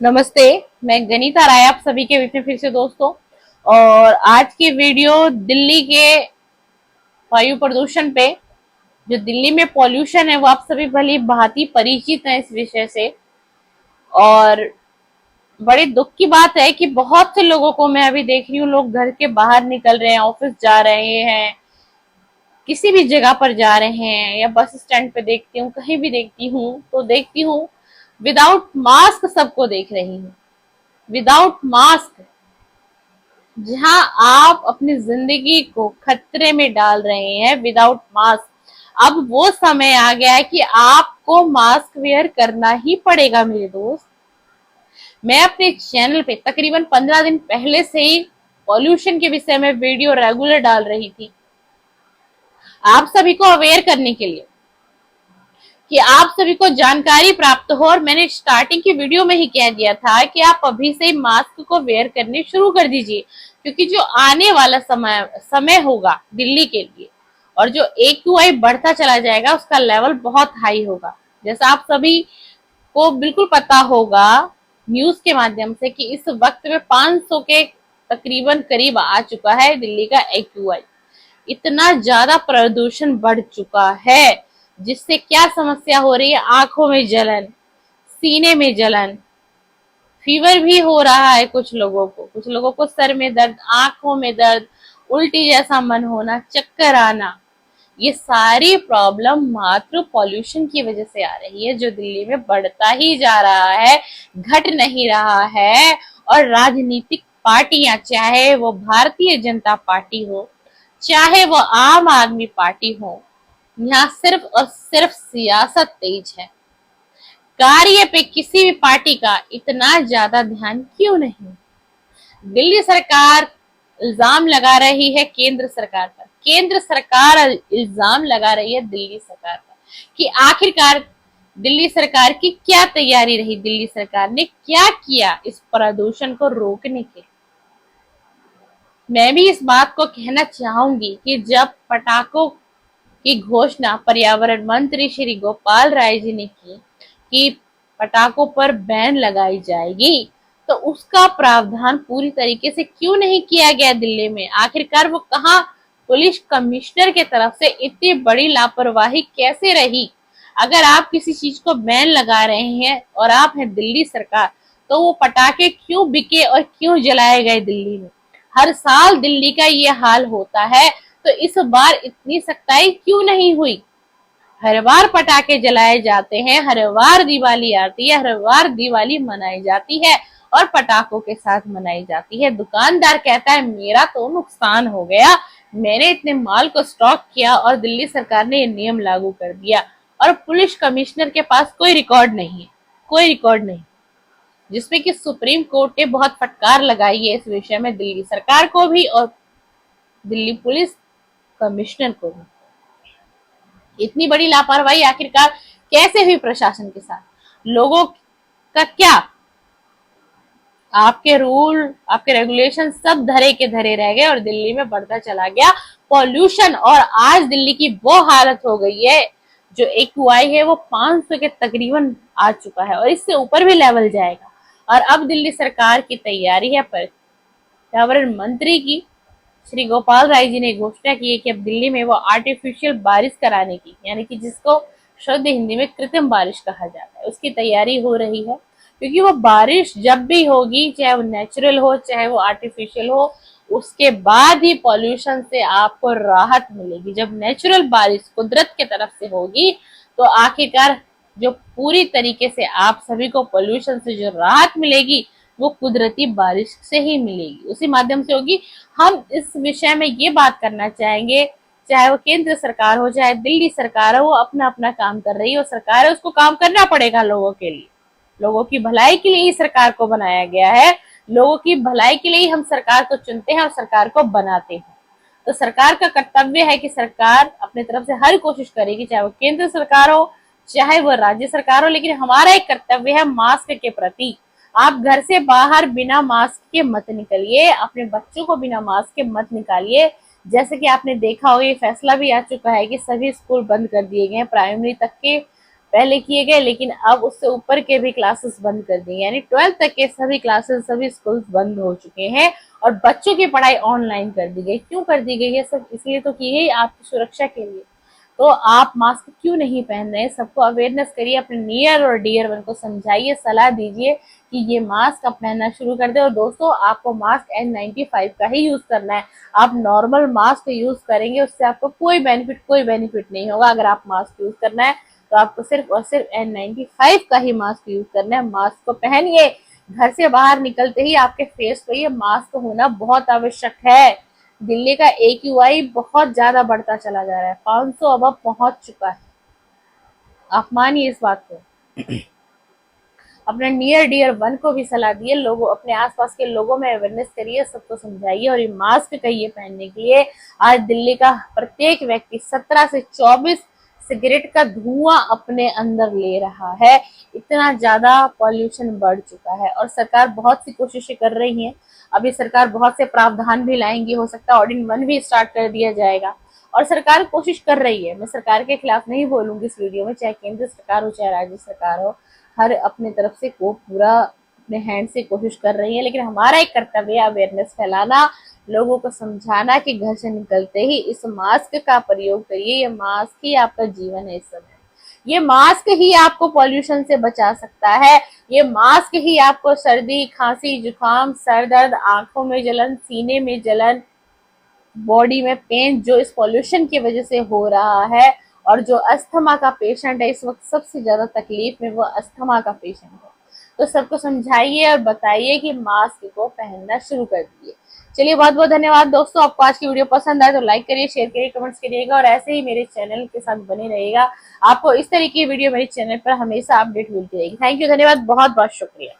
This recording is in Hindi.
नमस्ते। मैं गनीता राय आप सभी के बीच में फिर से दोस्तों। और आज की वीडियो दिल्ली के वायु प्रदूषण पे। जो दिल्ली में पॉल्यूशन है वो आप सभी भली भांति परिचित हैं इस विषय से। और बड़े दुख की बात है कि बहुत से लोगों को मैं अभी देख रही हूँ, लोग घर के बाहर निकल रहे हैं, ऑफिस जा रहे हैं, किसी भी जगह पर जा रहे हैं, या बस स्टैंड पे देखती हूँ, कहीं भी देखती हूँ तो देखती हूँ विदाउट मास्क सबको देख रही हूँ। विदाउट मास्क, जहां आप अपनी जिंदगी को खतरे में डाल रहे हैं विदाउट मास्क। अब वो समय आ गया है कि आपको मास्क वेयर करना ही पड़ेगा मेरे दोस्त। मैं अपने चैनल पे तकरीबन 15 दिन पहले से ही पॉल्यूशन के विषय में वीडियो रेगुलर डाल रही थी, आप सभी को अवेयर करने के लिए, कि आप सभी को जानकारी प्राप्त हो। और मैंने स्टार्टिंग की वीडियो में ही कह दिया था कि आप अभी से मास्क को वेयर करने शुरू कर दीजिए, क्योंकि जो आने वाला समय होगा दिल्ली के लिए, और जो AQI बढ़ता चला जाएगा उसका लेवल बहुत हाई होगा। जैसा आप सभी को बिल्कुल पता होगा न्यूज के माध्यम से कि इस वक्त में 500 के तकरीबन करीब आ चुका है दिल्ली का AQI। इतना ज्यादा प्रदूषण बढ़ चुका है, जिससे क्या समस्या हो रही है, आंखों में जलन, सीने में जलन, फीवर भी हो रहा है कुछ लोगों को सर में दर्द, आंखों में दर्द, उल्टी जैसा मन होना, चक्कर आना। ये सारी प्रॉब्लम मात्र पॉल्यूशन की वजह से आ रही है, जो दिल्ली में बढ़ता ही जा रहा है, घट नहीं रहा है। और राजनीतिक पार्टियां, चाहे वो भारतीय जनता पार्टी हो, चाहे वो आम आदमी पार्टी हो, यहाँ सिर्फ और सिर्फ सियासत तेज है। कार्य पे किसी भी पार्टी का इतना ज्यादा ध्यान क्यों नहीं? दिल्ली सरकार इल्जाम लगा रही है केंद्र सरकार पर, केंद्र सरकार इल्जाम लगा रही है दिल्ली सरकार पर, कि आखिरकार दिल्ली सरकार की क्या तैयारी रही, दिल्ली सरकार ने क्या किया इस प्रदूषण को रोकने के लिए। मैं भी इस बात को कहना चाहूंगी कि जब पटाखों की घोषणा पर्यावरण मंत्री श्री गोपाल राय जी ने की कि पटाखों पर बैन लगाई जाएगी, तो उसका प्रावधान पूरी तरीके से क्यों नहीं किया गया दिल्ली में? आखिरकार वो कहाँ? पुलिस कमिश्नर के तरफ से इतनी बड़ी लापरवाही कैसे रही? अगर आप किसी चीज को बैन लगा रहे हैं और आप हैं दिल्ली सरकार, तो वो पटाखे क्यों बिके और क्यों जलाए गए दिल्ली में? हर साल दिल्ली का ये हाल होता है, तो इस बार इतनी सख्ताई क्यों नहीं हुई? हर बार पटाखे जलाए जाते हैं, हर बार दिवाली आती है, हर बार दिवाली मनाई जाती है और पटाखों के साथ मनाई जाती है। दुकानदार कहता है मेरा तो नुकसान हो गया, मैंने इतने माल को स्टॉक किया और दिल्ली सरकार ने ये नियम लागू कर दिया, और पुलिस कमिश्नर के पास कोई रिकॉर्ड नहीं है, कोई रिकॉर्ड नहीं। जिसमें कि सुप्रीम कोर्ट ने बहुत फटकार लगाई है इस विषय में दिल्ली सरकार को भी और दिल्ली पुलिस कमिश्नर को भी। इतनी बड़ी लापरवाही आखिरकार कैसे हुई प्रशासन के साथ? लोगों का क्या? आपके रूल, आपके रेगुलेशन सब धरे के धरे रह गए और दिल्ली में बढ़ता चला गया पॉल्यूशन। और आज दिल्ली की वो हालत हो गई है, जो AQI है वो 500 के तकरीबन आ चुका है और इससे ऊपर भी लेवल जाएगा। और अब दिल्ली सरकार की तैयारी है, पर्यावरण मंत्री की श्री गोपाल राय जी ने घोषणा की है कि अब दिल्ली में वो आर्टिफिशियल बारिश कराने की, यानी कि जिसको शुद्ध हिंदी में कृत्रिम बारिश कहा जाता है, उसकी तैयारी हो रही है। क्योंकि वो बारिश जब भी होगी, चाहे वो नेचुरल हो चाहे वो आर्टिफिशियल हो, उसके बाद ही पॉल्यूशन से आपको राहत मिलेगी। जब नेचुरल बारिश कुदरत के तरफ से होगी, तो आखिरकार जो पूरी तरीके से आप सभी को पॉल्यूशन से जो राहत मिलेगी वो कुदरती बारिश से ही मिलेगी, उसी माध्यम से होगी। हम इस विषय में ये बात करना चाहेंगे, चाहे वो केंद्र सरकार हो चाहे दिल्ली सरकार हो, वो अपना अपना काम कर रही है और सरकार है उसको काम करना पड़ेगा लोगों के लिए। लोगों की भलाई के लिए ही सरकार को बनाया गया है, लोगों की भलाई के लिए ही हम सरकार को चुनते हैं और सरकार को बनाते हैं। तो सरकार का कर्तव्य है कि सरकार अपनी तरफ से हर कोशिश करेगी, चाहे वो केंद्र सरकार हो चाहे वो राज्य सरकार हो। लेकिन हमारा एक कर्तव्य है मास्क के प्रति। आप घर से बाहर बिना मास्क के मत निकलिए, अपने बच्चों को बिना मास्क के मत निकालिए। जैसे कि आपने देखा होगा, ये फैसला भी आ चुका है कि सभी स्कूल बंद कर दिए गए हैं, प्राइमरी तक के पहले किए गए, लेकिन अब उससे ऊपर के भी क्लासेस बंद कर दिए, यानी 12th तक के सभी क्लासेस सभी स्कूल्स बंद हो चुके हैं और बच्चों की पढ़ाई ऑनलाइन कर दी गई। क्यों कर दी गई है? सब इसलिए तो की गई आपकी सुरक्षा के लिए। तो आप मास्क क्यों नहीं पहन रहे? सबको अवेयरनेस करिए, अपने नियर और डियर वन को समझाइए, सलाह दीजिए कि ये मास्क आप पहनना शुरू कर दे। और दोस्तों, आपको मास्क N95 का ही यूज करना है। आप नॉर्मल मास्क यूज करेंगे उससे आपको कोई बेनिफिट नहीं होगा। अगर आप मास्क यूज करना है तो आपको सिर्फ और सिर्फ N95 का ही मास्क यूज करना है। मास्क को पहनिए, घर से बाहर निकलते ही आपके फेस पे ये मास्क होना बहुत आवश्यक है। दिल्ली का AQI बहुत ज्यादा बढ़ता चला जा रहा है, 500 अब पहुंच चुका है। आप मानिए इस बात को। अपने नियर डियर वन को भी सलाह दिए, लोगों अपने आसपास के लोगों में अवेयरनेस करिए, सबको समझाइए। और ये मास्क कहिए पहनने के लिए। आज दिल्ली का प्रत्येक व्यक्ति 17 से 24 सिगरेट का धुआं अपने अंदर ले रहा है। इतना ज्यादा पॉल्यूशन बढ़ चुका है और सरकार बहुत सी कोशिशें कर रही है। अभी सरकार बहुत से प्रावधान भी लाएंगी, हो सकता है ऑर्डिन 1 भी स्टार्ट कर दिया जाएगा। और सरकार कोशिश कर रही है, मैं सरकार के खिलाफ नहीं बोलूंगी इस वीडियो में, चाहे केंद्र सरकार हो चाहे राज्य सरकार हो, हर अपने तरफ से को पूरा अपने हैंड से कोशिश कर रही है। लेकिन हमारा एक कर्तव्य है अवेयरनेस फैलाना, लोगों को समझाना कि घर से निकलते ही इस मास्क का प्रयोग करिए। ये मास्क ही आपका जीवन है इस समय। ये मास्क ही आपको पॉल्यूशन से बचा सकता है। ये मास्क ही आपको सर्दी, खांसी, जुकाम, सर दर्द, आंखों में जलन, सीने में जलन, बॉडी में पेन जो इस पॉल्यूशन की वजह से हो रहा है। और जो अस्थमा का पेशेंट है इस वक्त सबसे ज्यादा तकलीफ में, वो अस्थमा का पेशेंट है। तो सबको समझाइए और बताइए कि मास्क को पहनना शुरू कर दिए। चलिए, बहुत बहुत धन्यवाद दोस्तों। आपको आज की वीडियो पसंद आए तो लाइक करिए, शेयर करिए, कमेंट्स करिएगा और ऐसे ही मेरे चैनल के साथ बने रहिएगा। आपको इस तरीके की वीडियो मेरे चैनल पर हमेशा अपडेट मिलती रहेगी। थैंक यू, धन्यवाद, बहुत बहुत शुक्रिया।